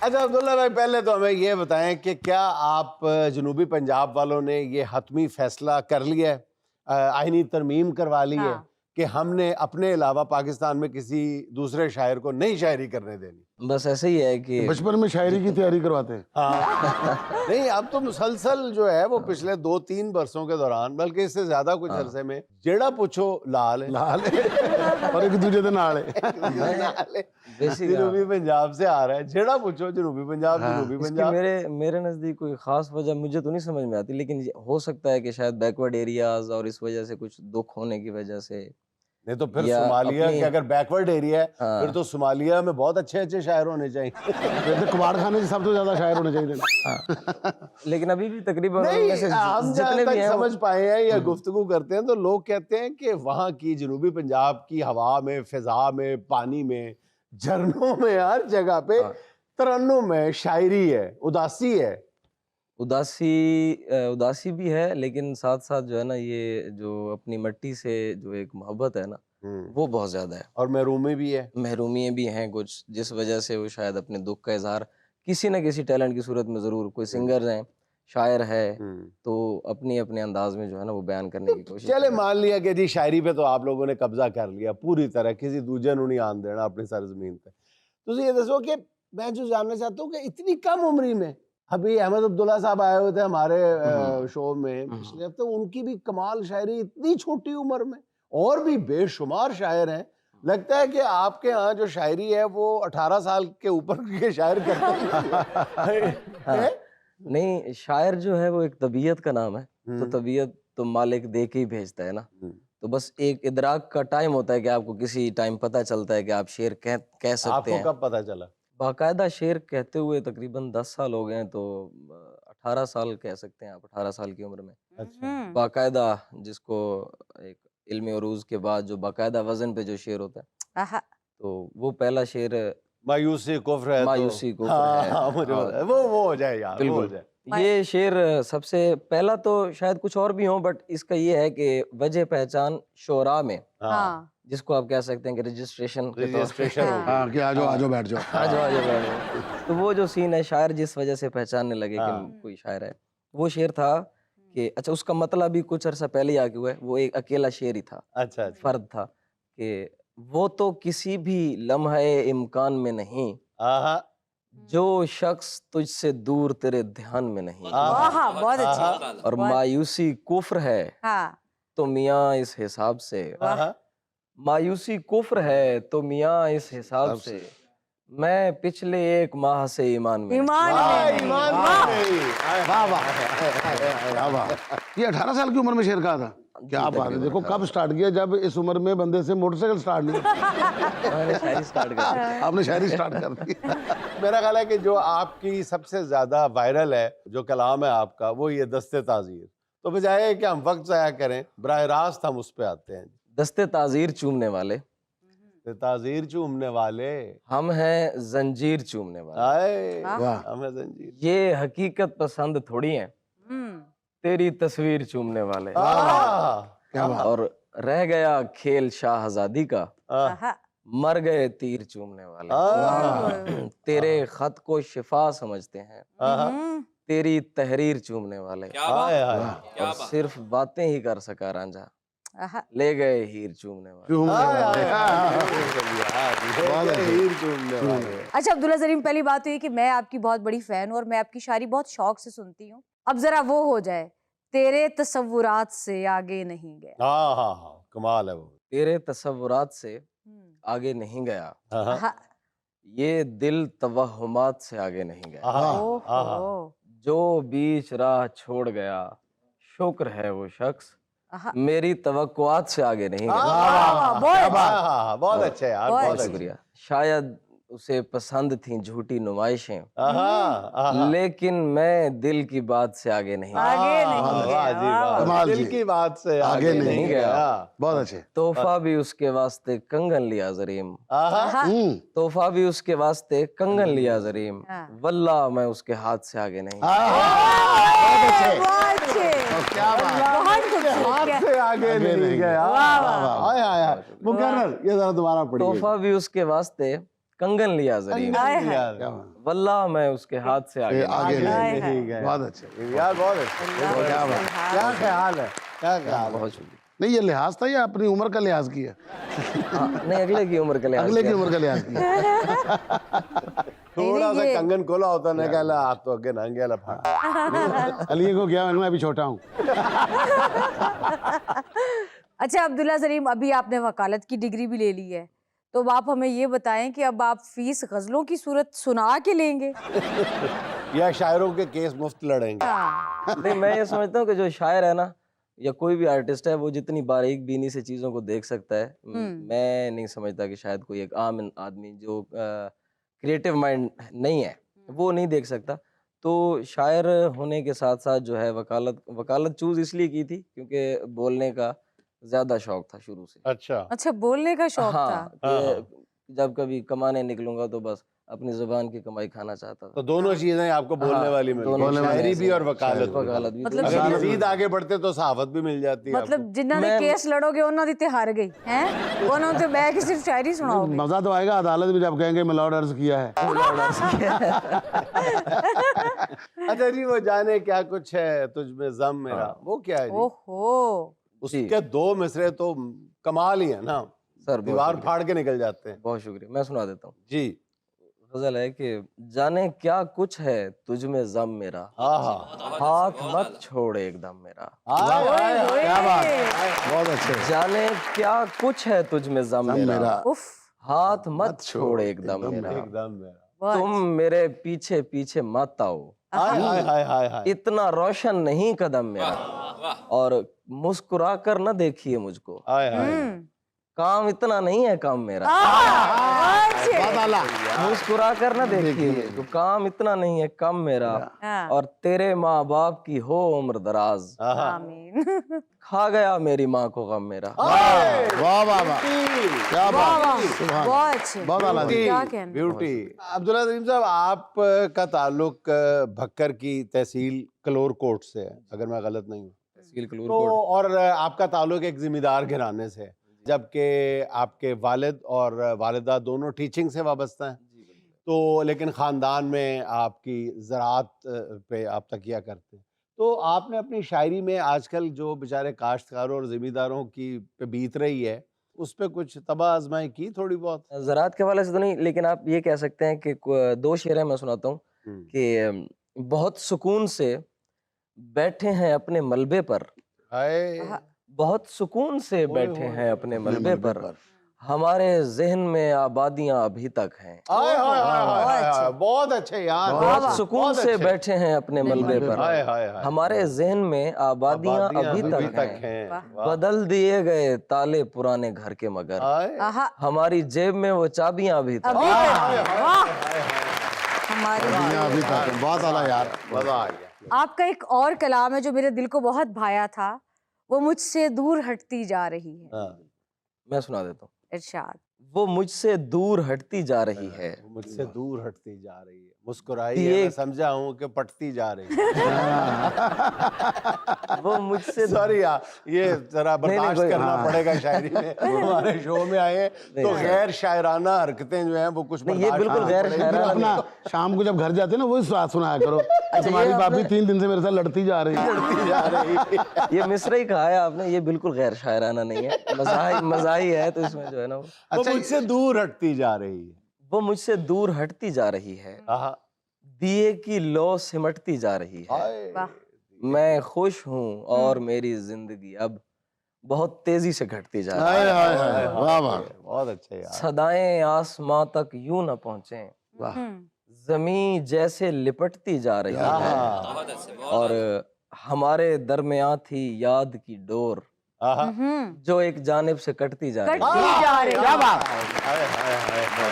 اچھا عبداللہ بھائی، پہلے تو ہمیں یہ بتائیں کہ کیا آپ جنوبی پنجاب والوں نے یہ حتمی فیصلہ کر لیا ہے، آئینی ترمیم کروا لی ہے کہ ہم نے اپنے علاوہ پاکستان میں کسی دوسرے شاعر کو نہیں شاعری کرنے دینی؟ بس ایسے ہی ہے کہ بچپن میں شاعری کی تیاری کرواتے ہیں. ہاں نہیں، اب تو مسلسل جو ہے وہ پچھلے 2-3 برسوں کے دوران، بلکہ اس سے زیادہ کچھ عرصے میں، جیڑا پوچھو لال ہے، لال اور ایک دوسرے دے نال ہے. جنوبی پنجاب سے آ رہا ہے، جیڑا پوچھو جنوبی پنجاب، جنوبی اس کی پنجاب. میرے نزدیک کوئی خاص وجہ مجھے تو نہیں سمجھ میں آتی، لیکن ہو سکتا ہے کہ شاید بیکورڈ ایریاز اور اس وجہ سے کچھ دکھ ہونے کی وجہ سے. نہیں تو پھر صومالیہ کہ اگر بیکورڈ ایریا ہے پھر تو صومالیہ میں بہت اچھے اچھے شاعر ہونے چاہیے. کباڑ خانے سے سب سے زیادہ شاعر ہونے چاہیے. لیکن ابھی بھی تقریباً ہم جہاں تک سمجھ پائے ہیں یا گفتگو کرتے ہیں تو لوگ کہتے ہیں کہ وہاں کی جنوبی پنجاب کی ہوا میں، فضا میں، پانی میں، جھرنوں میں، ہر جگہ پہ ترنم ہے، شاعری ہے، اداسی ہے. اداسی بھی ہے، لیکن ساتھ ساتھ جو ہے نا، یہ جو اپنی مٹی سے جو ایک محبت ہے نا، وہ بہت زیادہ ہے. اور محرومی بھی ہے، محرومیاں بھی ہیں کچھ، جس وجہ سے وہ شاید اپنے دکھ کا اظہار کسی نہ کسی ٹیلنٹ کی صورت میں ضرور، کوئی سنگر ہیں، شاعر ہے، تو اپنے انداز میں جو ہے نا وہ بیان کرنے کی کوشش. چلے مان لیا کہ جی شاعری پہ تو آپ لوگوں نے قبضہ کر لیا پوری طرح، کسی دوجے نو نہیں آن دینا اپنی سرزمین پہ. تو یہ دسو کہ میں جو جاننا چاہتا ہوں کہ اتنی کم عمری میں، ابھی احمد عبداللہ صاحب آئے ہوئے تھے ہمارے شو میں پچھلے ہفتے، ان کی بھی کمال شاعری اتنی چھوٹی عمر میں، اور بھی بے شمار شاعر ہیں. لگتا ہے کہ آپ کے ہاں جو شاعری ہے وہ 18 سال کے اوپر کے شاعر کرتے ہیں. نہیں، شاعر جو ہے وہ ایک طبیعت کا نام ہے، تو طبیعت تو مالک دے کے ہی بھیجتا ہے نا. تو بس ایک ادراک کا ٹائم ہوتا ہے کہ آپ کو کسی ٹائم پتہ چلتا ہے کہ آپ شعر کہہ سکتے آپ کو ہیں. کب پتہ چلا؟ باقاعدہ شعر کہتے ہوئے تقریباً 10 سال ہو گئے ہیں، تو 18 سال کہہ سکتے ہیں آپ، 18 سال کی عمر میں باقاعدہ، جس کو ایک علم عروض کے بعد جو باقاعدہ وزن پہ جو شعر ہوتا ہے، تو وہ پہلا شعر مایوسی کفر ہے، مایوسی کفر ہے. وہ ہو جائے یار، وہ ہو جائے. یہ شعر سب سے پہلا تو شاید کچھ اور بھی ہوں، بٹ اس کا یہ ہے کہ وجہ پہچان شعراء میں، جس کو آپ کہہ سکتے ہیں کہ رجسٹریشن کے طور پہ، ہاں کہ آجو بیٹھ جاؤ. تو وہ جو سین ہے، شاعر جس وجہ سے پہچاننے لگے کہ کوئی شاعر ہے، وہ شعر تھا کہ اچھا، اس کا مطلب بھی کچھ عرصہ پہلے ہی آ ہوا ہے. وہ ایک اکیلا شعر ہی تھا، اچھا فرد تھا کہ وہ تو کسی بھی لمحہ امکان میں نہیں، جو شخص تجھ سے دور تیرے دھیان میں نہیں. بہت اچھا. اور مایوسی کفر ہے تو میاں اس حساب سے، مایوسی کفر ہے تو میاں اس حساب سے، میں پچھلے 1 ماہ سے ایمان میں. یہ 18 سال کی عمر میں شعر کہا تھا. کیا بات ہے. دیکھو کب سٹارٹ کیا، جب اس عمر میں بندے سے موٹر سائیکل سٹارٹ نہیں، آپ نے شاعری سٹارٹ کر دی. میرا خیال ہے کہ جو آپ کی سب سے زیادہ وائرل ہے جو کلام ہے آپ کا، وہ یہ دستے تعزیر. تو بجائے کہ ہم وقت ضائع کریں، براہ راست ہم اس پہ آتے ہیں. دستے تعزیر چومنے والے، تعزیر چومنے والے، ہم ہیں زنجیر چومنے والے. ہم ہیں زنجیر. یہ حقیقت پسند تھوڑی ہیں، تیری تصویر چومنے والے. اور رہ گیا کھیل شاہزادی کا، مر گئے تیر چومنے والے. تیرے خط کو شفا سمجھتے ہیں، تیری تحریر چومنے والے. اور صرف باتیں ہی کر سکا رانجھا، لے گئے ہیر چومنے والے. اچھا عبداللہ زرین، پہلی بات تو یہ کہ میں آپ کی بہت بڑی فین ہوں اور میں آپ کی شاعری بہت شوق سے سنتی ہوں. اب ذرا وہ ہو جائے، تیرے تصورات سے آگے نہیں گیا. ہاں کمال ہے وہ. تیرے تصورات سے آگے نہیں گیا، یہ دل توہمات سے آگے نہیں گیا. جو بیچ راہ چھوڑ گیا، شکر ہے وہ شخص میری توقعات سے آگے نہیں گیا. بہت اچھا یار، بہت شکریہ. شاید اسے پسند تھیں جھوٹی نمائشیں، لیکن میں دل کی بات سے آگے نہیں گیا. دل کی بات سے آگے نہیں گیا. بہت اچھے. تحفہ بھی اس کے واسطے کنگن لیا زریم، تحفہ بھی اس کے واسطے کنگن لیا زریم، واللہ میں اس کے ہاتھ سے آگے نہیں گیا. آگے نہیں گیا. مقرر، یہ ذرا دوبارہ پڑھیے. تحفہ بھی اس کے واسطے कंगन लिया ज़रीम, क्या बात। वल्लाह मैं उसके हाथ से आगे आगे हाय, नहीं गए। बहुत अच्छे। यार बहुत अच्छे, क्या बात। क्या ख्याल है, क्या ख्याल है? बहुत शुक्रिया। नहीं ये लिहाज था या अपनी उम्र का लिहाज किया? हाँ, नहीं अगले की उम्र के लिए अगले की उम्र का लिहाज किया। थोड़ा सा कंगन खोला होता ना, कहला आप तो अगे नंगे लफा। अली को क्या मैं अभी छोटा हूँ। अच्छा अब्दुल्ला जरीम, अभी आपने वकालत की डिग्री भी ले ली है, तो अब आप हमें ये बताएं कि अब आप फीस गजलों की सूरत सुना के लेंगे? या शायरों के केस मुफ्त लड़ेंगे? नहीं, मैं ये समझता हूँ कि जो शायर है ना या कोई भी आर्टिस्ट है, वो जितनी बारीक बीनी से चीज़ों को देख सकता है, मैं नहीं समझता कि शायद कोई एक आम आदमी जो क्रिएटिव माइंड नहीं है वो नहीं देख सकता। तो शायर होने के साथ साथ जो है वकालत चूज इसलिए की थी क्योंकि बोलने का ज़्यादा शौक था शुरू से। अच्छा, अच्छा, बोलने का शौक हाँ, था। कि जब कभी कमाने निकलूंगा तो बस अपनी जुबान की कमाई खाना चाहता तो था। दोनों चीजें आपको बोलने हाँ, वाली मिल दोनों गई, चीजें शायरी ऐसे भी और हैं। वकालत भी। वकालत भी। मतलब तो अगर मजीद आगे बढ़ते तो सहावत भी मिल जाती है मतलब जिन्होंने मैं- केस लड़ोगे उन्होंने ते हार गई हैं, उन्होंने तो बैठ के सिर्फ शायरी सुनाओगे। मजा तो आएगा अदालत में जब कहेंगे मिलावट अर्ज किया है। आपको। अच्छा जी, वो जाने क्या कुछ है तुझ में ज़म मेरा, वो क्या है जी? ओहो, उसके दो मिसरे तो कमाल ही है ना, सर बहुत दीवार शुक्रिया। फाड़ के निकल जाते हैं। बहुत शुक्रिया, मैं सुना देता हूँ। जी, गजल है कि जाने क्या कुछ है तुझ में ज़म मेरा, आहा, हाथ मत छोड़ एकदम मेरा। हाय हाय हाय, क्या बात है। बहुत अच्छे। जाने क्या कुछ है तुझ में ज़म मेरा, मेरा उफ, हाथ मत छोड़ एकदम मेरा। एकदम मेरा। बहुत तुम मेरे पीछे पीछे मत आओ, हाय हाय हाय हाय हाय। इतना रोशन नहीं कदम मेरा, और मुस्कुरा कर न देखिए मुझको, हाय हाय। काम इतना नहीं है काम मेरा। बहुत आला। मुस्कुरा कर न देखिए मुझको, काम इतना नहीं है कम मेरा, हाँ, और तेरे माँ बाप की हो उम्र दराज, आहा। आमीन। खा गया मेरी माँ को गम मेरा। हाय, वाह वाह वाह क्या वाह बात। वाह, सुभान। बहुत अच्छे, बहुत आला जी। क्या कहना। ब्यूटी। अब्दुल्ला ज़रीम साहब, आपका ताल्लुक भक्कर की तहसील कलोर कोट से है, अगर मैं गलत नहीं हूँ तहसील कलूर तो, कोट। और आपका ताल्लुक एक जिम्मेदार घराने से है, जबकि आपके वालिद और वालिदा दोनों टीचिंग से वाबस्ता हैं, तो लेकिन ख़ानदान में आपकी ज़राअत पे आप तकिया करते हैं। तो आपने अपनी शायरी में आजकल जो बेचारे काश्तकारों और ज़मींदारों की पे बीत रही है, उस पे कुछ तबाह आजमाई की थोड़ी बहुत? ज़राअत के हवाले से तो नहीं, लेकिन आप ये कह सकते हैं कि दो शेर हैं, मैं सुनाता हूँ कि बहुत सुकून से बैठे हैं अपने मलबे पर, हाय, बहुत सुकून से बैठे हैं अपने मलबे पर, हमारे जहन में आबादियां अभी तक हैं। हाय हाय हाय हाय हाय, बहुत अच्छे यार, बहुत सुकून से बैठे हैं अपने मलबे पर, हाय हाय हाय, हमारे जहन में आबादियां अभी तक हैं, हैं। बदल दिए गए ताले पुराने घर के मगर, हाय, आहा, हमारी जेब में वो चाबियां अभी तक। अभी तक, वाह, हमारी दुनिया अभी तक है। बहुत आला यार। मजा आ गया। आपका एक और कलाम है जो मेरे दिल को बहुत भाया था, वो मुझसे दूर हटती जा रही है। हाँ, मैं सुना देता हूँ। इरशाद। वो मुझसे दूर हटती जा रही है, वो मुझसे दूर हटती जा रही है, मुस्कुराई है, ये- मैं समझा हूँ कि पटती जा रही है। वो मुझसे सॉरी यार, ये जरा बर्दाश्त कोई- करना पड़ेगा शायरी में। हमारे शो में आए हैं, तो गैर शायराना हरकतें जो हैं वो कुछ नहीं, ये बर्दाश्त बिल्कुल करनी गैर पड़ेगी। फिर शायराना अपना शाम को जब घर जाते हैं ना वही स्वाद सुनाया करो। तुम्हारी भाभी 3 दिन से मेरे साथ लड़ती जा रही है। पटती जा रही है। ये मिसरा ही कहा है आपने, ये बिल्कुल गैर शायराना नहीं है, मज़ाह ही है, तो इसमें जो है ना वो मुझसे दूर हटती जा रही है। वो मुझसे दूर हटती जा रही है, आहा, दिए की लो सिमटती जा रही है, हाय, वाह, मैं खुश हूँ और मेरी जिंदगी अब बहुत तेजी से घटती जा रही हाय है, हाय हाय वाह वाह। बहुत अच्छे यार। सदाएं आसमां तक यूं न पहुंचे, जमीन जैसे लिपटती जा रही है, आहा, और हमारे दरमियां थी याद की डोर आहा, जो एक जानिब से कटती जा रही है। कटती जा रही है। क्या बात। हाय हाय हाय हाय।